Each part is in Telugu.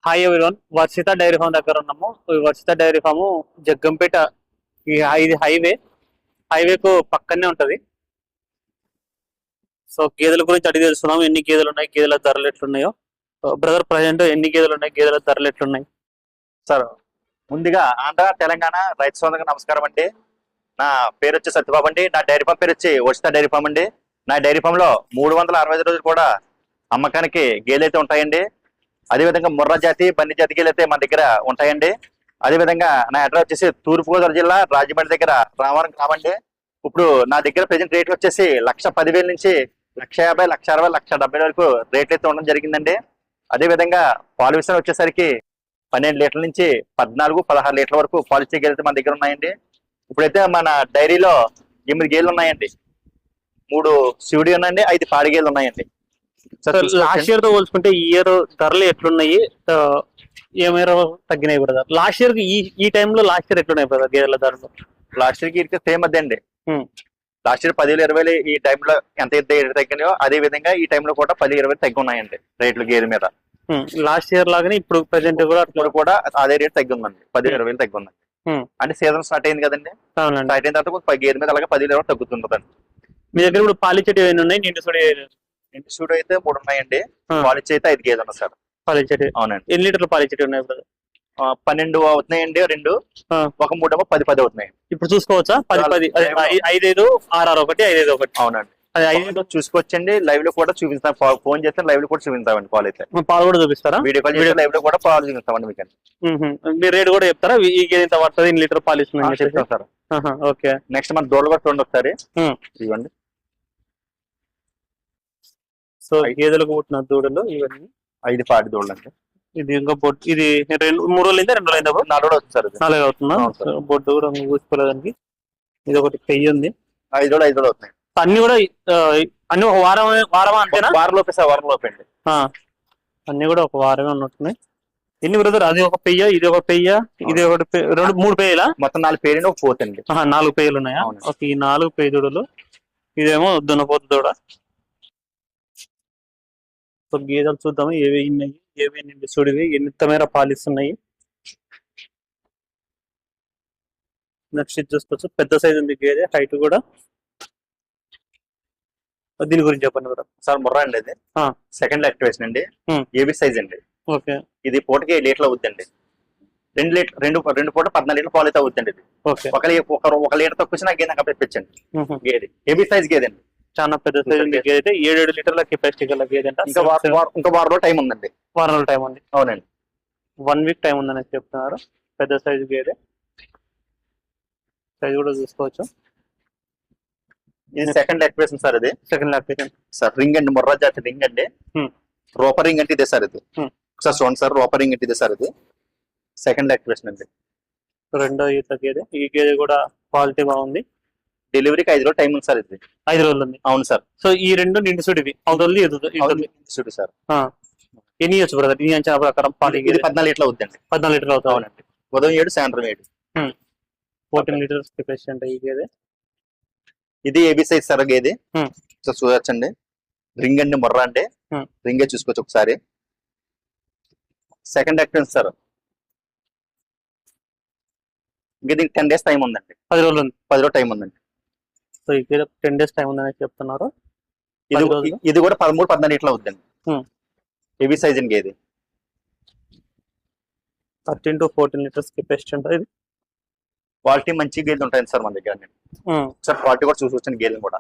Hi everyone, Varshitha dairy farm దగ్గర ఉన్నాము. ఈ వర్షిత డైరీ ఫామ్ జగ్గంపేట, ఇది హైవేకు పక్కనే ఉంటది. సో గేదెల గురించి అడిగి తెలుసుకున్నాము. ఎన్ని గేదెలు ఉన్నాయి, గేదెల ధరలు ఎట్లున్నాయో. బ్రదర్, ప్రజెంట్ ఎన్ని గేదెలు ఉన్నాయి, గేదెల ధరలు ఎట్లున్నాయి? సార్ ముందుగా ఆంధ్ర తెలంగాణ రైతు సోదరులకు నమస్కారం అండి. నా పేరు వచ్చి సత్యబాబు అండి. నా డైరీ ఫామ్ పేరు వచ్చి వర్షిత డైరీ ఫామ్ అండి. నా డైరీ ఫామ్ లో 365 రోజులు కూడా అమ్మకానికి గేదెలు అయితే ఉంటాయండి. అదేవిధంగా ముర్రా జాతి, బన్ని జాతి గేదెలు అయితే మన దగ్గర ఉంటాయండి. అదేవిధంగా నా అడ్రస్ వచ్చేసి తూర్పుగోదావరి జిల్లా రాజమండ్రి దగ్గర రామవరం గ్రామండి. ఇప్పుడు నా దగ్గర ప్రజెంట్ రేట్లు వచ్చేసి 1,10,000 నుంచి 1,50,000, 1,60,000, 1,70,000 వరకు రేట్లు అయితే ఉండడం జరిగిందండి. అదేవిధంగా పాలు విషయం వచ్చేసరికి 12 లీటర్ల నుంచి 14, 16 లీటర్ల వరకు పాలు ఇచ్చే గేదెలు మన దగ్గర ఉన్నాయండి. ఇప్పుడైతే మన డైరీలో 8 గేదెలు ఉన్నాయండి. 3 శివుడి ఉన్నాయండి, 5 పాడి గేదెలు ఉన్నాయండి. లాస్ట్ ఇయర్ తో పోల్చుకుంటే ఈ ఇయర్ ధరలు ఎట్లున్నాయి, ఏమైనా తగ్గినాయి బ్రదర్? లాస్ట్ ఇయర్ కి ఈ టైంలో లాస్ట్ ఇయర్ ఎట్లున్నాయి బ్రదర్ గేదెల ధరలు? లాస్ట్ ఇయర్ కి ఇక సేమ్ అదే అండి. లాస్ట్ ఇయర్ 10,000, 20,000 ఈ టైంలో ఎంత తగ్గినాయో అదే విధంగా ఈ టైంలో కూడా 10, 20 తగ్గి ఉన్నాయండి రేట్లు గేదె మీద. లాస్ట్ ఇయర్ లాగానే ఇప్పుడు ప్రెసెంట్ కూడా అదే రేట్ తగ్గి ఉందండి. 10, 20 తగ్గి ఉందండి. అంటే సీజన్ స్టార్ట్ అయింది కదండి. స్టార్ట్ అయిన తర్వాత గేదె మీద అలాగే 10, 20 తగ్గుతుంటదండి. మీ దగ్గర ఇప్పుడు పాలిచ్చేటి ఏమైనా ఉన్నాయి? నిండు సూడు అయితే 3 ఉన్నాయండి. పాలిచ్చి అయితే 5 గేదెలు ఉన్నాయి సార్. పాలిచ్చేటి అవునండి. ఎన్ని లీటర్లు పాలిచ్చేటి ఉన్నాయి బ్రదర్? 12 అవుతున్నాయండి. 2 ఒక 3 10 అవుతున్నాయి. ఇప్పుడు చూసుకోవచ్చా? 10, 5, 5, 6, 1, 5, 1. అవునండి. అది 5 చూసుకోవచ్చండి. లైవ్ లో కూడా చూపిస్తాం. ఫోన్ చేస్తే లైవ్ లో కూడా చూపిస్తామండి. పాలు అయితే పాలు కూడా చూపిస్తారా? వీడియో కాల్ చేస్తే లైవ్ లో కూడా పాలు చూపిస్తామండి మీకు. మీరు రేట్ కూడా చెప్తారా? ఈ గేదె ఇంత పడుతుంది, ఇన్ని లీటర్ పాలు ఇస్తుంది చెప్తాం సార్. ఓకే. నెక్స్ట్ మన దూడలు కూడా చూడండి ఒకసారి. ఇవ్వండి. సో గేదెలకు పుట్టిన దూడలు ఇవన్నీ 5 పాడి దూడలు అండి. ఇది ఇంకా బొట్టు, ఇది 3 రోజులైందా 2 రోజులైందా? 4 రోజులు అవుతుంది సార్. 4 అవుతుందా? బొట్టు కూడా ఊసిపోలేదానికి. ఇది ఒకటి పెయ్యి ఉంది. 5 రోజులు అవుతున్నాయి. అన్ని కూడా అన్ని ఒక వారమా అంతేనా? వారం లోపే సార్. వారం లోపే అండి. అన్ని కూడా ఒక వారమే ఉన్నట్టున్నాయి. ఎన్ని బ్రదర్? అది ఒక పెయ్య, ఇది ఒక పెయ్య, ఇది ఒకటి 3 పెయ్యలా? మొత్తం 4 పేర్లు ఒక పోతండి. 4 పెయ్యలు ఉన్నాయా? ఒక ఈ 4 పెయ్య దూడలు. ఇదేమో దున్నపోతు దూడ. సో గేదెలు చూద్దాము ఏవి ఉన్నాయి, ఏవి నిండి చూడివి, ఎంత మేర పాలిస్తున్నాయి. నెక్స్ట్ ఇది చూసుకోవచ్చు, పెద్ద సైజ్ ఉంది గేదె, హైట్ కూడా. దీని గురించి చెప్పండి బ్రదర్. సార్ ముర్రా అండి. అది సెకండ్ యాక్టివేషన్ అండి. ఏబీ సైజ్ అండి. ఓకే. ఇది పూటకి 7 లీటర్లు అవుతుందండి. 2 పూట 14 లీటర్లు పాలు అయితే అవుతుందండి. ఒక లీటర్ తక్కువ వచ్చినా గేదె కప్పించండి. గేదె ఏబీ సైజ్ గేదె అండి. చాలా పెద్ద సైజ్ ఉంది గేదె అయితే. 7 లీటర్ల కెపాసిటీ గల గేదె అంట. ఇంకా వారం రోజులు టైం ఉందండి. వారం రోజులు టైం ఉంది. అవునండి. 1 వీక్ టైం ఉందని చెప్తున్నారు. పెద్ద సైజు గేదె. సైజ్ కూడా చూసుకోవచ్చు. ఇది సెకండ్ యాక్టివేషన్ సార్. ఇది సెకండ్ యాక్టివేషన్ సార్. రింగ్ అండి, ముర్రా జాతి రింగ్ అండి. రోపర్ రింగ్ అంటే ఇదే సార్. ఇది సార్ చూడండి సార్. రోపర్ రింగ్ అంటే ఇదే సార్. ఇది సెకండ్ యాక్టివేషన్ అండి. రెండో ఈత గేదె. ఈ గేదె కూడా క్వాలిటీ బాగుంది. డెలివరీకి 5 రోజులు టైం ఉంది సార్. ఇది 5 రోజులు ఉంది. అవును సార్. సో ఈ 2 నిండు సుడివి అవుతుంది. సుడి సార్. ఎన్ని ఇవ్వచ్చు బ్రదర్? ఈ అంచనా ప్రకారం పాలు 14 లీటర్లు అవుతుందండి. 14 లీటర్లు అవుతుంది. అవునండి. ఉదయం 7, సాయంత్రం 7. 14 లీటర్స్ కెపాసిటీ అంటే ఈ గేదె. ఇది ఏబీ సైజ్ సార్ గేదె. సో చూడొచ్చండి. రింగ్ అండి, ముర్రా అండి. రింగే చూసుకోవచ్చు ఒకసారి. Second activation sir. ఇది 10 డేస్ టైం ఉందండి. 10 రోజులు టైం ఉందండి. సో ఈ గేదె 10 డేస్ టైం ఉందని చెప్తున్నారు. ఇది కూడా 13, 14 లీటర్లు అవుతుందండి. ఏబీ సైజ్ అండి గేదె. 13 to 14 లీటర్స్ కెపాసిటీ ఉంటుంది. క్వాలిటీ మంచి గేదెలు ఉంటాయండి సార్ మన దగ్గర. సార్ క్వాలిటీ కూడా చూసుకోవచ్చండి గేదెలు కూడా.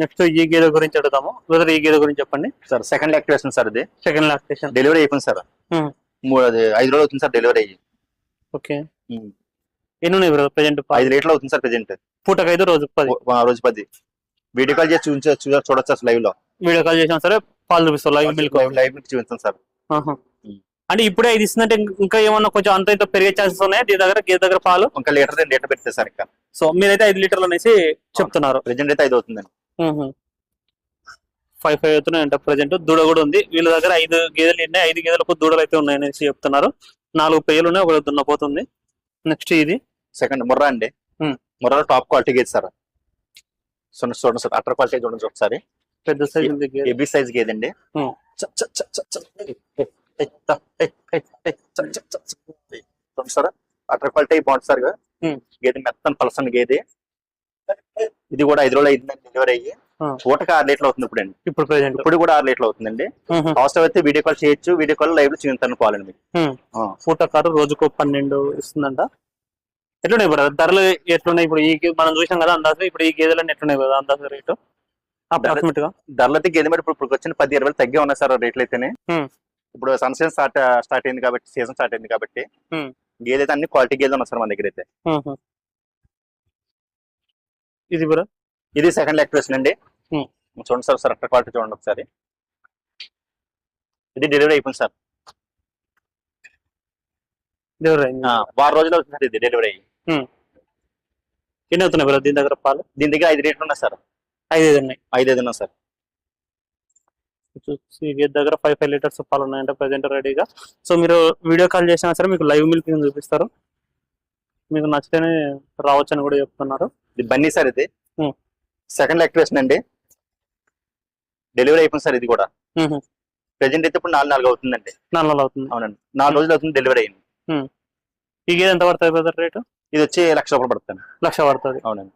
నెక్స్ట్ ఈ గేదె గురించి అడుగుతాము. ఈ గేదె గురించి చెప్పండి సార్. Second activation sir. ఇది సెకండ్ యాక్టివేషన్. డెలివరీ అయిపోయింది సార్. 5 రోజులు అవుతుంది సార్ డెలివరీ అయ్యి. ఓకే. ఎన్ని ఉన్నాయి బ్రదర్ ప్రెజెంట్? 5 లీటర్లు అవుతుంది సార్ ప్రెజెంట్. పూటకు 5, రోజుకు 10. రోజు 10. వీడియో కాల్ చేసి చూడొచ్చు సార్. లైవ్ లో వీడియో కాల్ చేసినా సరే పాలు చూపిస్తారు. లైవ్ మిల్క్ చూపిస్తాం సార్. అంటే ఇప్పుడే 5 ఇస్తుందంటే ఇంకా ఏమన్నా కొంచెం అంత ఇంత పెరిగే ఛాన్సెస్ ఉన్నాయి గేదె దగ్గర పాలు? ఇంకా లీటర్ 2 లీటర్ పెడితే సార్. ఇంకా సో మీరైతే 5 లీటర్లు అనేసి చెప్తున్నారు. ప్రెజెంట్ అయితే 5 అవుతుందండి. 5 అవుతున్నాయంట ప్రెజెంట్. దూడ కూడా ఉంది వీళ్ళ దగ్గర. 5 గేదెలు ఉన్నాయి. 5 గేదెలకు దూడలు అయితే ఉన్నాయనేసి చెప్తున్నారు. 4 పెయ్యలు ఉన్నాయి, ఒకటి దున్నపోతుంది. నెక్స్ట్ ఇది సెకండ్ ముర్రా అండి. ముర్రా టాప్ క్వాలిటీ గేదె సార్. చూడండి సార్. అటర్ క్వాలిటీ చూడండి ఒకసారి. పెద్ద సైజ్ ఉంది గేదె. హెవీ సైజ్ గేదండి. ఉమ్. సార్ అటర్ క్వాలిటీ బాగుంటుంది సార్. ఉమ్. గేదె మెత్తని పలసని గేదె. ఇది కూడా 5 రోజులు అయిందండి డెలివరీ అయ్యి. పూటకి 6 లీటర్లు అవుతుంది ఇప్పుడు అండి. ఇప్పుడు ప్రెసెంట్ ఇప్పుడు కూడా 6 లీటర్లు అవుతుందండి. అవసరం అయితే వీడియో కాల్ చేయొచ్చు. వీడియో కాల్ లైవ్ లో చూస్తాను పాలండి మీకు. పూట కారు రోజుకు 12 ఇస్తుందంట. ఎట్లున్నాయి బ్రదర్ ధరలు ఎట్లున్నాయి ఇప్పుడు? మనం చూసాం కదా అందాజు. ఇప్పుడు ఈ గేదెలన్నీ ఎట్లున్నాయి కదా అందాజు రేటు అప్రాక్సిమేట్ గా? ధరలు అయితే గేదె మీద ఇప్పుడు వచ్చిన 10-20 తగ్గే ఉన్నాయి సార్ రేట్లు అయితేనే. ఇప్పుడు సన్సీజన్ స్టార్ట్ అయింది కాబట్టి, సీజన్ స్టార్ట్ అయింది కాబట్టి గేదె అయితే అన్ని క్వాలిటీ గేదెలు ఉన్నాయి సార్ మన దగ్గర అయితే. ఇది బ్రో, ఇది సెకండ్ లాక్టేషన్ అండి. చూడండి సార్, సార్ అక్కడ క్వాలిటీ చూడండి ఒకసారి. ఇది డెలివరీ అయిపోయింది సార్. వారం రోజులు అవుతుంది సార్ ఇది డెలివరీ అయ్యి. ఎన్ని అవుతున్నాయి బ్రో దీని దగ్గర పాలు? దీని దగ్గర 5 లీటర్లు ఉన్నాయి సార్. 5 ఉన్నాయి. 5 ఉన్నాయి సార్. గేదె దగ్గర 5 లీటర్స్ పాలు ఉన్నాయంటే ప్రెసెంట్ రెడీగా. సో మీరు వీడియో కాల్ చేసినా సరే మీకు లైవ్ మిల్కింగ్ చూపిస్తారు. మీకు నచ్చితేనే రావచ్చు అని కూడా చెప్తున్నారు. ఇది బన్నీ సార్. ఇది సెకండ్ లాక్టేషన్ అండి. డెలివరీ అయిపోయింది సార్ ఇది కూడా. ప్రెసెంట్ అయితే ఇప్పుడు 4 అవుతుందండి. 4 అవుతుంది. అవునండి, 4 రోజులు అవుతుంది డెలివరీ అయింది. ఈ గేదె ఎంత పడుతుంది బ్రదర్ రేటు? ఇది వచ్చి 1,00,000 రూపాయలు పడుతుంది. 1,00,000 పడుతుంది. అవునండి.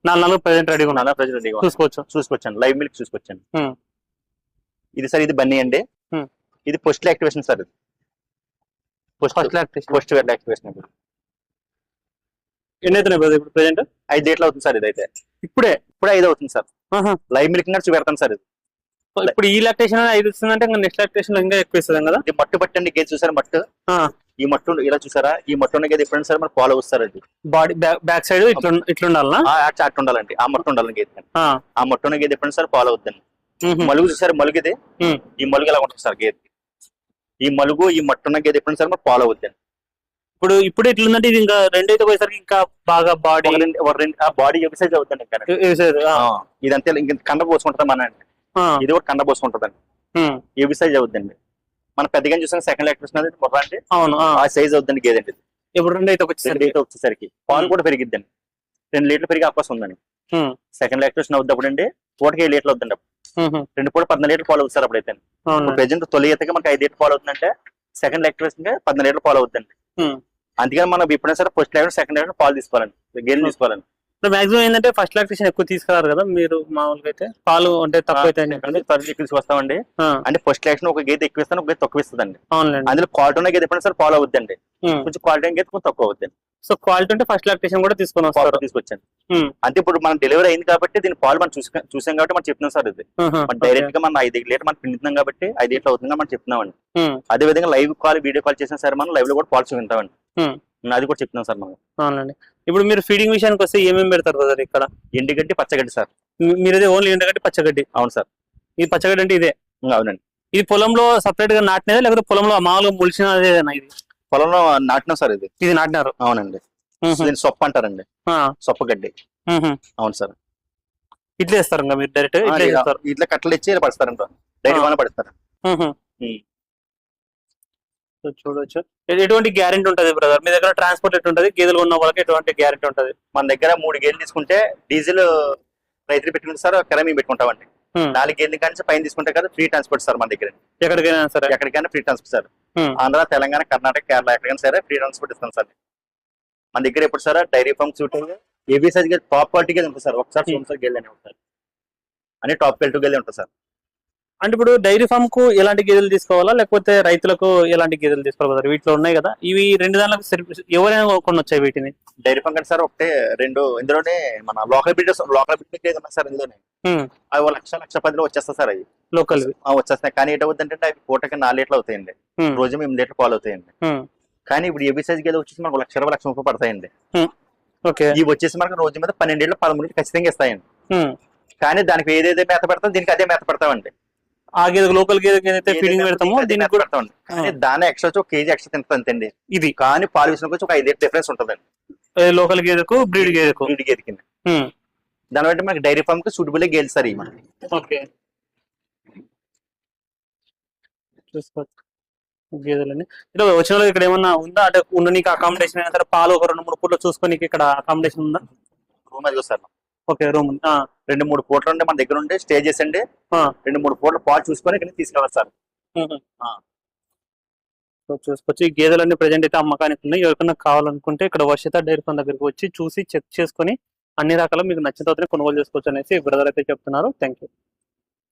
4 ప్రెసెంట్ రెడీగా ఉన్నా. ప్రెసెంట్ రెడీగా చూసుకోవచ్చాను. Live milk చూసుకొచ్చాను. ఇది సార్, ఇది బన్నీ అండి. ఇది పోస్ట్ యాక్టివేషన్ సార్. ఇది పోస్ట్ యాక్టివేషన్. ఎన్ని అవుతున్నాయి బ్రదర్ ఇప్పుడు ప్రెసెంట్? 5 లీటర్లు అవుతుంది సార్. ఇదైతే ఇప్పుడే 5 అవుతుంది సార్. లైవ్ మిల్క్ కూడా చూపెడతాను సార్. ఇది ఇప్పుడు ఈ లాక్టేషన్ 5 ఇస్తుందంటే ఇంకా నెక్స్ట్ లాక్టేషన్ లో ఇంకా ఎక్కువ ఇస్తుంది కదా. ఇది మట్టు పట్టండి గేదె చూసారా? మట్టు, ఈ మట్టు ఇలా చూసారా? ఈ మట్టు ఉన్న గేదె ఎప్పుడైనా సరే మనకు పాలు వస్తారు. అది బాడీ బ్యాక్ సైడ్ ఇట్లుండాలనా? అట్టు ఉండాలండి. ఆ మట్టు ఉండాలి గేదె. ఆ మట్టు ఉన్న గేదె ఎప్పుడైనా సరే పాలు అవుద్దండి. మలుగు చూసారు? మలుగు ఇది. ఈ మలుగు ఎలా ఉంటుంది సార్ గేదె? ఈ మలుగు, ఈ మట్టు ఉన్న గేదె ఎప్పుడైనా సరే మనకు పాలు అవుద్దండి. ఇప్పుడు ఇట్లుందంటే ఇది ఇంకా 2 అయితే పోయేసరికి ఇంకా బాగా బాడీ బాడీ ఎక్సైజ్ అవుతుంది. ఇదంతే ఇంక కండ పోసుకుంటుందా మన అండి. ఇది కూడా కండ పోసుకుంటుందండి. AB size అవుద్దండి. మన పెద్దగా చూసిన సెకండ్ లాక్టేషన్ అది అంటే అవును ఆ సైజ్ అవుద్దండి గేదె. ఇప్పుడు 2 అయితే వచ్చేసరికి పాలు కూడా పెరిగిద్దండి. 2 లీటర్లు పెరిగే అవకాశం ఉందండి. సెకండ్ లాక్టేషన్ అవుద్దప్పుడు అండి పూటకి 7 లీటర్లు అవుతుందండి. 2 పూట 14 లీటర్లు పాలు అవుతుంది అప్పుడైతే. ప్రెసెంట్ తొలి ఈతకి మనకి 5 లీటర్లు పాలు అవుతుందంటే సెకండ్ లాక్టేషన్ 14 లీటర్లు పాలు అవుతుందండి. అందుకని మనం ఎప్పుడైనా సరే ఫస్ట్ లాక్టేషన్ సెకండ్ లాక్టేషన్ పాలు తీసుకోవాలండి, గేదెలు తీసుకోవాలండి. మాక్సిమం ఏంటంటే ఫస్ట్ లాక్టేషన్ ఎక్కువ తీసుకురారు కదా మీరు మామూలుగా అయితే? పాలు అంటే తక్కువ అయితే వస్తామండి. అంటే ఫస్ట్ లాక్టేషన్ ఒక గేదె ఎక్కువ ఇస్తాను, ఒక గేదె తక్కువ ఇస్తుందండి. అవునండి. అందులో క్వాలిటీ ఉన్న గేదె ఎప్పుడైనా సరే పాలు అవుద్దండి. కొంచెం క్వాలిటీ గేదె కొంచెం తక్కువ అవుద్దండి. సో క్వాలిటీ అంటే ఫస్ట్ లాక్టేషన్ కూడా తీసుకొచ్చాను. అంటే ఇప్పుడు మనం డెలివరీ అయింది కాబట్టి దీని పాలు మనం చూసాం కాబట్టి మనం చెప్తున్నాం సార్. ఇది డైరెక్ట్ గా మనం 5 లీటర్ మనం పిండుతున్నాం కాబట్టి 5 లీటర్లు అవుతుందని మనం చెప్తున్నామండి. అదే విధంగా లైవ్ కాల్, వీడియో కాల్ చేసినా సరే మనం లైవ్ లో కూడా పాలు చూపించామండి. అది కూడా చెప్తున్నాం సార్ మనం. అవునండి. ఇప్పుడు మీరు ఫీడింగ్ విషయానికి వస్తే ఏమేమి పెడతారు బ్రదర్ ఇక్కడ? ఎండుగడ్డి, పచ్చగడ్డి సార్. మీరు ఓన్లీ ఎండుగడ్డి, పచ్చగడ్డి? అవును సార్. ఈ పచ్చగడ్డి అంటే ఇదే? అవునండి. ఇది పొలంలో సపరేట్ గా నాటినదే లేకపోతే పొలంలో మామూలుగా ములిచినదేనా? ఇది పొలంలో నాటినాం సార్. ఇది నాటినారు? అవునండి. దీన్ని సొప్ప అంటారండి, సొప్ప గడ్డి. అవును సార్. ఇట్లా వేస్తారు ఇంకా మీరు డైరెక్ట్ ఇట్లా కట్టలు ఇచ్చి ఇలా పడతారంట, డైరెక్ట్ పడతారు. చూడొచ్చు. ఎటువంటి గ్యారెంటీ ఉంటుంది బ్రదర్ మీ దగ్గర? ట్రాన్స్పోర్ట్ ఎటువంటి గేదెలు ఉన్న వాళ్ళకి ఎటువంటి గ్యారెంటీ ఉంటుంది? మన దగ్గర 3 గేదెలు తీసుకుంటే డీజిల్ రైతులు పెట్టుకుంటే సార్, మేము పెట్టుకుంటామండి. 4 గేదెల కానీ పైన తీసుకుంటే కదా ఫ్రీ ట్రాన్స్పోర్ట్ సార్ మన దగ్గర. ఎక్కడికైనా సరే? ఎక్కడికైనా free transport sir. Andhra, Telangana, Karnataka, Kerala ఎక్కడికైనా సరే ఫ్రీ ట్రాన్స్పోర్ట్ ఇస్తాం సార్. మన దగ్గర ఎప్పుడు సార్ డైరీ ఫార్మ్ సూట్ ఏబీ సైజ్ టాప్ క్వాలిటీ గేదె ఉంటుంది సార్. ఒకసారి చూడండి సార్, గేదెలు ఉంటాయి అని టాప్ క్వాలిటీ గేదె ఉంటుంది సార్. అంటే ఇప్పుడు డైరీ ఫామ్ కు ఎలాంటి గేదెలు తీసుకోవాలా లేకపోతే రైతులకు ఎలాంటి గేదెలు తీసుకోవాలి? వీటిలో ఉన్నాయి కదా ఇవి 2 దానికి ఎవరైనా కొన్ని వచ్చాయి వీటిని? డైరీ ఫామ్ కంటే సార్ ఒకటే 2 ఇందులోనే మన లోకల్ బ్రీడ్ గేదె ఉన్నాయి సార్. ఇందులోనే అవి 1,00,000-1,10,000 వచ్చేస్తాయి సార్. అవి లోకల్ వచ్చేస్తాయి. కానీ ఏంటవుతుందంటే అవి పూటకి 4 లీటర్లు అవుతాయండి, రోజు 8 లీటర్లు పాలు అవుతాయండి. కానీ ఇప్పుడు ఏబీ సైజ్ గేదె వచ్చేసి మనకు 1,20,000-1,30,000 రూపాయలు పడతాయండి. ఇవి వచ్చేసి మనకు రోజు మీద 12 లీటర్లు 13 లీటర్లు ఖచ్చితంగా ఇస్తాయండి. కానీ దానికి ఏదైతే మేత పెడతాం దీనికి అదే మేత పెడతామండి. ఆ గేదె లోకల్ గేదె ఫీడింగ్ పెడతాము, దీనికి కూడా పెడతామండి. కానీ దాని ఎక్స్ట్రా 1 కేజీ ఎక్స్ట్రా తింటుంది అంతండి ఇది. కానీ పాలు విషయంలో ఒక 5 లీటర్ డిఫరెన్స్ ఉంటుందండి లోకల్ గేదెకు బ్రీడ్ గేదెకి. దాని బట్టి మనకి డైరీ ఫామ్ కి సూటబుల్ గేదెలు సార్ ఇవి. ఓకే, గేదెలని ఇలా వచ్చిన వాళ్ళు ఇక్కడ ఏమన్నా ఉందా? అంటే ఉన్న నీకు అకామిడేషన్ అయినా సరే పాలు ఒక 2-3 పూట్లు చూసుకొని ఇక్కడ అకామిడేషన్ ఉందా? రూమ్ అది సార్ ఓకే రూమ్ 2-3 పూటలు ఉండి మన దగ్గర ఉండి స్టే చేసండి 2-3 పూటలు పాలు చూసుకొని ఇక్కడ తీసుకెళ్ళాలి సార్. చూసుకోవచ్చు. ఈ గేదెలన్నీ ప్రజెంట్ అయితే అమ్మకానికి ఉన్నాయి. ఎవరికైనా కావాలనుకుంటే ఇక్కడ వర్షిత డైరీ ఫార్మ్ దగ్గరికి వచ్చి చూసి చెక్ చేసుకొని అన్ని రకాల మీకు నచ్చిన తర్వాత కొనుగోలు చేసుకోవచ్చు అనేసి బ్రదర్ అయితే చెప్తున్నారు. Thank you.